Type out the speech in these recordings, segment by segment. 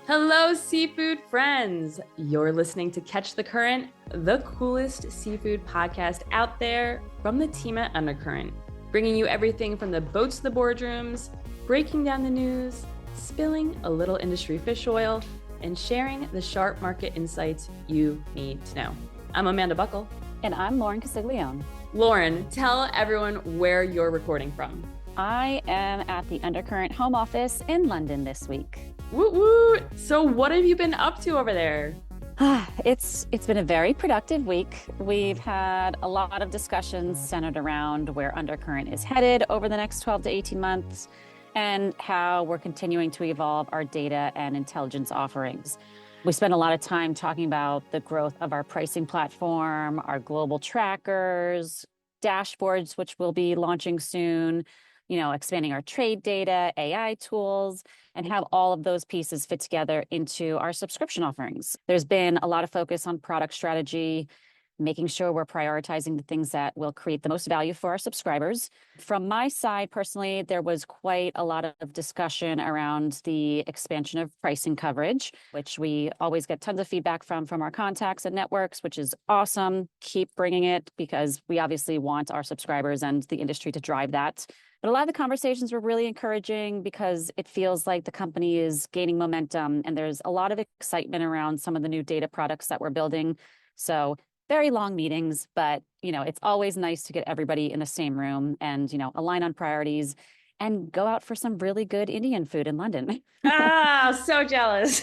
Hello, seafood friends. You're listening to Catch the Current, the coolest seafood podcast out there from the team at Undercurrent, bringing you everything from the boats to the boardrooms, breaking down the news, spilling a little industry fish oil, and sharing the sharp market insights you need to know. I'm Amanda Buckle. And I'm Lauren Casiglione. Lauren, tell everyone where you're recording from. I am at the Undercurrent home office in London this week. Woot woot! So what have you been up to over there? It's been a very productive week. We've had a lot of discussions centered around where Undercurrent is headed over the next 12 to 18 months and how we're continuing to evolve our data and intelligence offerings. We spent a lot of time talking about the growth of our pricing platform, our global trackers, dashboards, which we'll be launching soon, expanding our trade data, AI tools, and have all of those pieces fit together into our subscription offerings. There's been a lot of focus on product strategy, making sure we're prioritizing the things that will create the most value for our subscribers. From my side, personally, there was quite a lot of discussion around the expansion of pricing coverage, which we always get tons of feedback from our contacts and networks, which is awesome. Keep bringing it because we obviously want our subscribers and the industry to drive that. But a lot of the conversations were really encouraging because it feels like the company is gaining momentum and there's a lot of excitement around some of the new data products that we're building. So very long meetings, but it's always nice to get everybody in the same room and, align on priorities and go out for some really good Indian food in London. So jealous.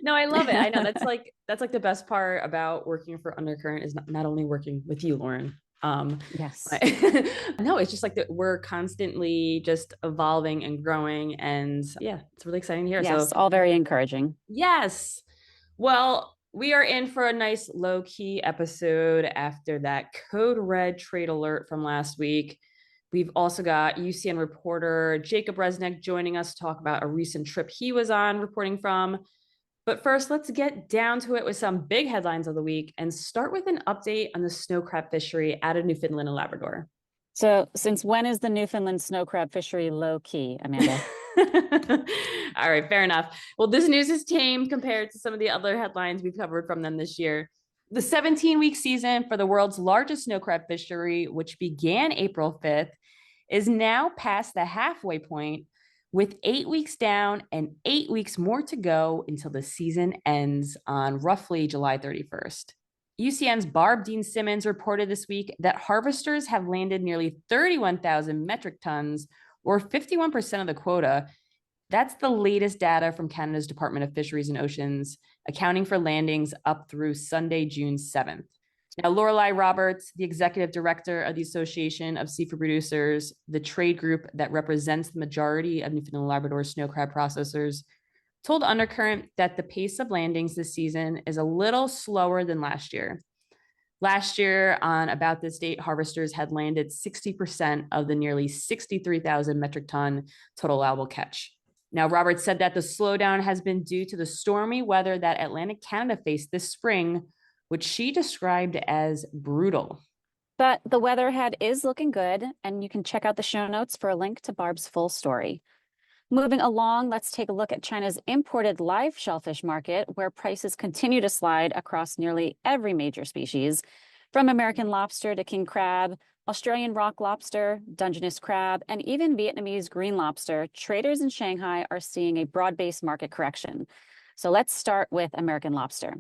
No, I love it. I know that's like the best part about working for Undercurrent is not only working with you, Lauren. Yes. No, it's just like that we're constantly just evolving and growing, and yeah, it's really exciting to hear. Yes, all very encouraging. Yes. Well, we are in for a nice low-key episode after that code red trade alert from last week. We've also got UCN reporter Jacob Resneck joining us to talk about a recent trip he was on reporting from. But first, let's get down to it with some big headlines of the week and start with an update on the snow crab fishery out of Newfoundland and Labrador. So since when is the Newfoundland snow crab fishery low-key, Amanda? All right, fair enough. Well, this news is tame compared to some of the other headlines we've covered from them this year. The 17-week season for the world's largest snow crab fishery, which began April 5th, is now past the halfway point with 8 weeks down and 8 weeks more to go until the season ends on roughly July 31st. UCN's Barb Dean Simmons reported this week that harvesters have landed nearly 31,000 metric tons, or 51% of the quota. That's the latest data from Canada's Department of Fisheries and Oceans, accounting for landings up through Sunday, June 7th. Now, Lorelei Roberts, the executive director of the Association of Seafood Producers, the trade group that represents the majority of Newfoundland and Labrador snow crab processors, told Undercurrent that the pace of landings this season is a little slower than last year. Last year, on about this date, harvesters had landed 60% of the nearly 63,000 metric ton total allowable catch. Now, Roberts said that the slowdown has been due to the stormy weather that Atlantic Canada faced this spring, which she described as brutal. But the weather ahead is looking good, and you can check out the show notes for a link to Barb's full story. Moving along, let's take a look at China's imported live shellfish market, where prices continue to slide across nearly every major species, from American lobster to king crab, Australian rock lobster, Dungeness crab, and even Vietnamese green lobster. Traders in Shanghai are seeing a broad-based market correction. So let's start with American lobster.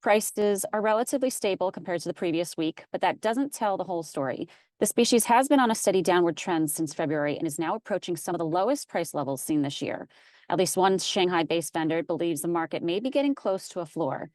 Prices are relatively stable compared to the previous week, but that doesn't tell the whole story. The species has been on a steady downward trend since February and is now approaching some of the lowest price levels seen this year. At least one Shanghai-based vendor believes the market may be getting close to a floor.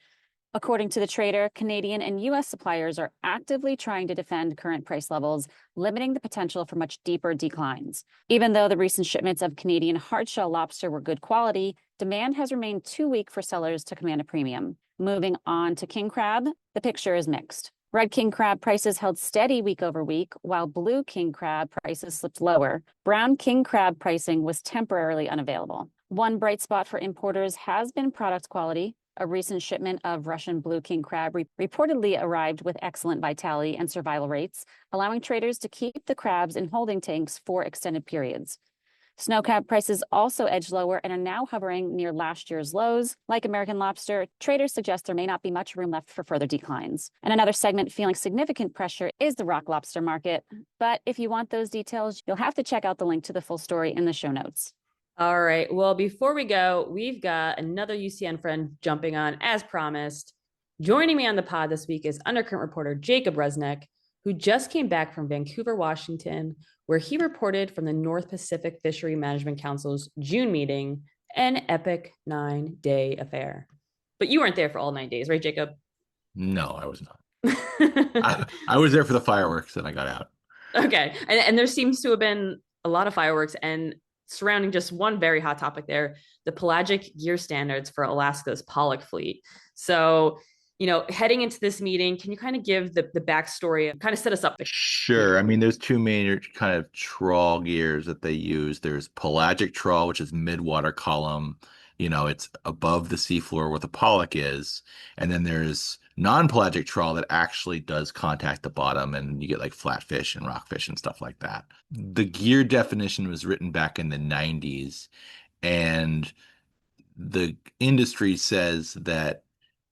According to the trader, Canadian and U.S. suppliers are actively trying to defend current price levels, limiting the potential for much deeper declines. Even though the recent shipments of Canadian hardshell lobster were good quality, demand has remained too weak for sellers to command a premium. Moving on to king crab, the picture is mixed. Red king crab prices held steady week over week, while blue king crab prices slipped lower. Brown king crab pricing was temporarily unavailable. One bright spot for importers has been product quality. A recent shipment of Russian blue king crab reportedly arrived with excellent vitality and survival rates, allowing traders to keep the crabs in holding tanks for extended periods. Snow crab prices also edged lower and are now hovering near last year's lows. Like American lobster, traders suggest there may not be much room left for further declines. And another segment feeling significant pressure is the rock lobster market. But if you want those details, you'll have to check out the link to the full story in the show notes. All right. Well, before we go, we've got another UCN friend jumping on as promised. Joining me on the pod this week is undercurrent reporter Jacob Resneck, who just came back from Vancouver, Washington, where he reported from the North Pacific Fishery Management Council's June meeting, an epic 9-day affair. But you weren't there for all 9 days, right, Jacob? No, I was not. I was there for the fireworks and I got out. Okay. And there seems to have been a lot of fireworks and surrounding just one very hot topic there, the pelagic gear standards for Alaska's pollock fleet. So, heading into this meeting, can you kind of give the backstory and kind of set us up? Sure. I mean, there's two major kind of trawl gears that they use. There's pelagic trawl, which is mid-water column. It's above the seafloor where the pollock is. And then there's non-pelagic trawl that actually does contact the bottom, and you get like flatfish and rockfish and stuff like that. The gear definition was written back in the 90s, and the industry says that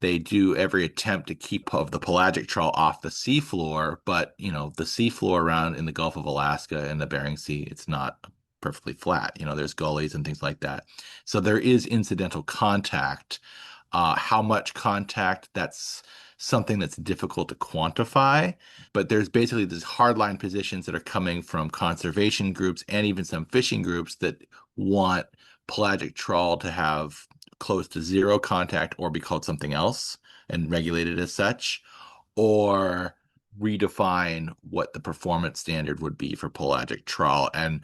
they do every attempt to keep of the pelagic trawl off the seafloor, but the seafloor around in the Gulf of Alaska and the Bering Sea, it's not perfectly flat. There's gullies and things like that. So there is incidental contact. How much contact, that's something that's difficult to quantify, but there's basically these hardline positions that are coming from conservation groups and even some fishing groups that want pelagic trawl to have close to zero contact or be called something else and regulated as such, or redefine what the performance standard would be for pelagic trawl. And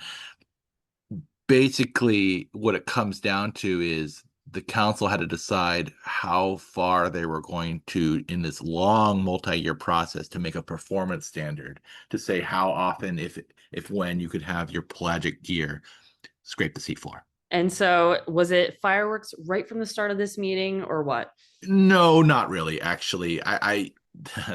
basically what it comes down to is the council had to decide how far they were going to, in this long multi-year process, to make a performance standard to say how often, if when you could have your pelagic gear scrape the seafloor. And so was it fireworks right from the start of this meeting or what? No, not really. Actually, I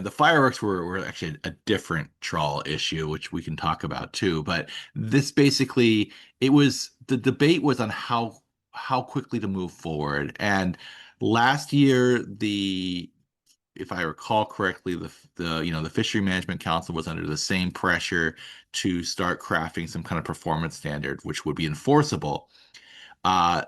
the fireworks were actually a different trawl issue, which we can talk about too. But this basically, it was the debate was on how quickly to move forward. And last year, if I recall correctly, the Fishery Management Council was under the same pressure to start crafting some kind of performance standard, which would be enforceable.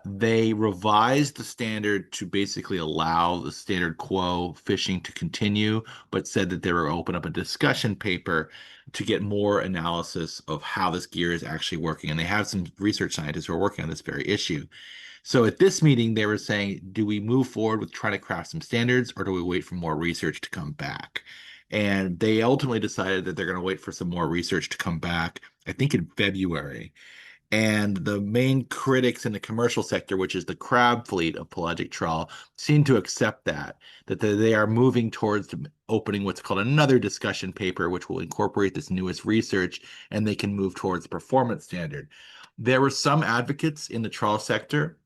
They revised the standard to basically allow the status quo fishing to continue, but said that they were open up a discussion paper to get more analysis of how this gear is actually working. And they have some research scientists who are working on this very issue. So at this meeting, they were saying, do we move forward with trying to craft some standards, or do we wait for more research to come back? And they ultimately decided that they're going to wait for some more research to come back, I think in February. And the main critics in the commercial sector, which is the crab fleet of pelagic trawl, seem to accept that they are moving towards opening what's called another discussion paper, which will incorporate this newest research, and they can move towards performance standard. There were some advocates in the trawl sector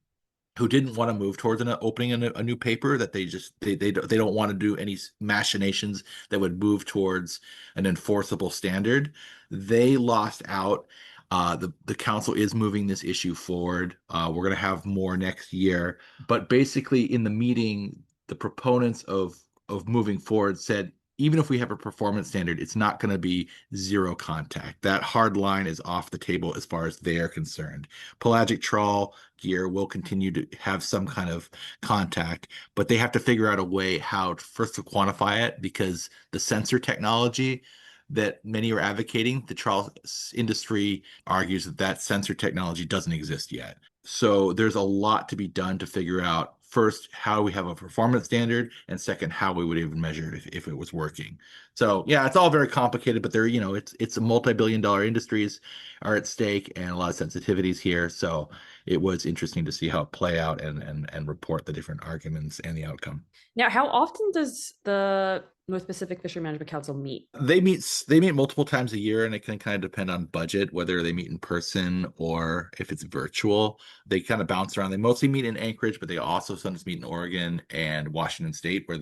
who didn't want to move towards opening a new paper, that they don't want to do any machinations that would move towards an enforceable standard. They lost out. The council is moving this issue forward. We're going to have more next year. But basically, in the meeting, the proponents of moving forward said, even if we have a performance standard, it's not going to be zero contact. That hard line is off the table as far as they're concerned. Pelagic trawl gear will continue to have some kind of contact, but they have to figure out a way how first to quantify it, because the sensor technology that many are advocating, the trawl industry argues that sensor technology doesn't exist yet. So there's a lot to be done to figure out, first, how we have a performance standard, and second, how we would even measure it if it was working. So yeah, it's all very complicated, but it's a multi-billion-dollar industries are at stake and a lot of sensitivities here. So it was interesting to see how it play out and report the different arguments and the outcome. Now, how often does the North Pacific Fishery Management Council meet? They meet multiple times a year, and it can kind of depend on budget, whether they meet in person or if it's virtual. They kind of bounce around. They mostly meet in Anchorage, but they also sometimes meet in Oregon and Washington State, where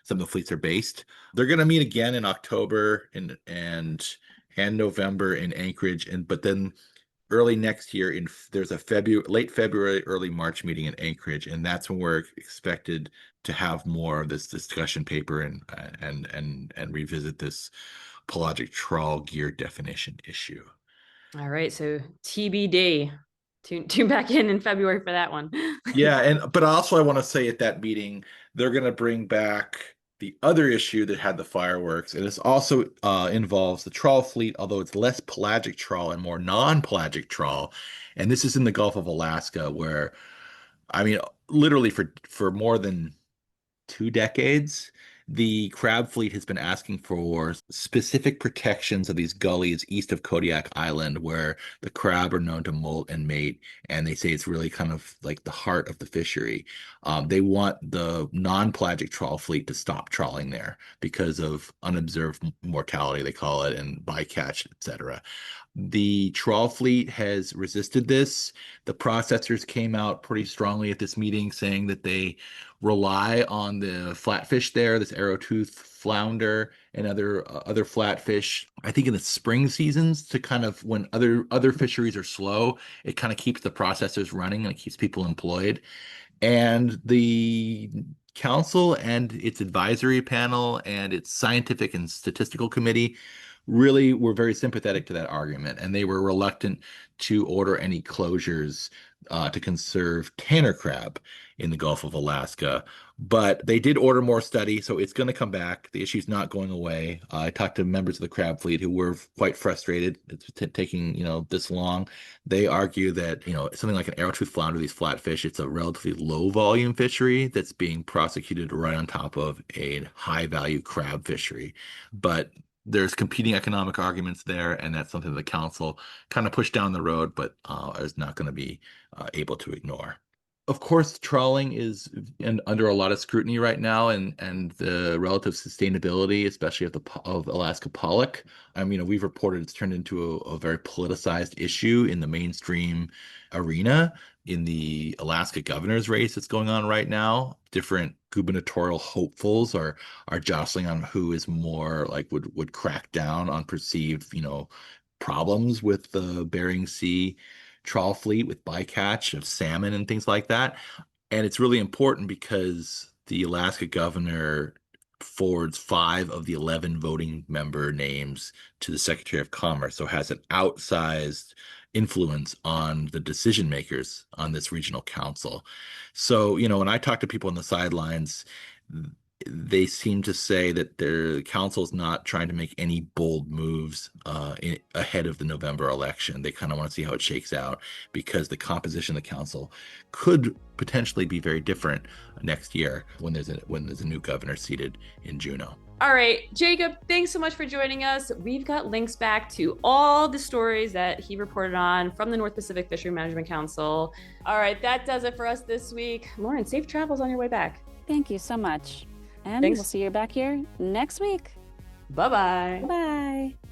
some of the fleets are based. They're going to meet again in October and November in Anchorage, but then early next year there's a late February, early March meeting in Anchorage, and that's when we're expected to have more of this discussion paper and revisit this pelagic trawl gear definition issue. All right, so TBD. Tune back in February for that one. Yeah, but also I want to say at that meeting they're going to bring back the other issue that had the fireworks, and this also involves the trawl fleet, although it's less pelagic trawl and more non-pelagic trawl. And this is in the Gulf of Alaska, where I mean, literally for more than 2 decades, the crab fleet has been asking for specific protections of these gullies east of Kodiak Island, where the crab are known to molt and mate, and they say it's really kind of like the heart of the fishery. They want the non-pelagic trawl fleet to stop trawling there because of unobserved mortality, they call it, and bycatch, etc. The trawl fleet has resisted this. The processors came out pretty strongly at this meeting saying that they rely on the flatfish there, this arrowtooth flounder and other flatfish. I think in the spring seasons to kind of when other fisheries are slow, it kind of keeps the processors running and it keeps people employed. And the council and its advisory panel and its scientific and statistical committee really were very sympathetic to that argument, and they were reluctant to order any closures to conserve tanner crab in the Gulf of Alaska. But they did order more study, so it's going to come back. The issue's not going away. I talked to members of the crab fleet who were quite frustrated it's taking this long. They argue that something like an arrowtooth flounder, these flatfish, it's a relatively low volume fishery that's being prosecuted right on top of a high value crab fishery. But there's competing economic arguments there, and that's something the council kind of pushed down the road, but is not going to be able to ignore. Of course, trawling is under a lot of scrutiny right now, and the relative sustainability, especially of Alaska pollock. I mean, we've reported it's turned into a very politicized issue in the mainstream arena. In the Alaska governor's race that's going on right now, different gubernatorial hopefuls are jostling on who is more like would crack down on perceived problems with the Bering Sea trawl fleet with bycatch of salmon and things like that. And it's really important because the Alaska governor forwards 5 of the 11 voting member names to the Secretary of Commerce, so has an outsized influence on the decision makers on this regional council. So, when I talk to people on the sidelines, they seem to say that their council is not trying to make any bold moves ahead of the November election. They kind of want to see how it shakes out because the composition of the council could potentially be very different next year when there's a new governor seated in Juneau. All right, Jacob, thanks so much for joining us. We've got links back to all the stories that he reported on from the North Pacific Fishery Management Council. All right, that does it for us this week. Lauren, safe travels on your way back. Thank you so much. And Thanks. we'll see you back here next week. Bye-bye. Bye.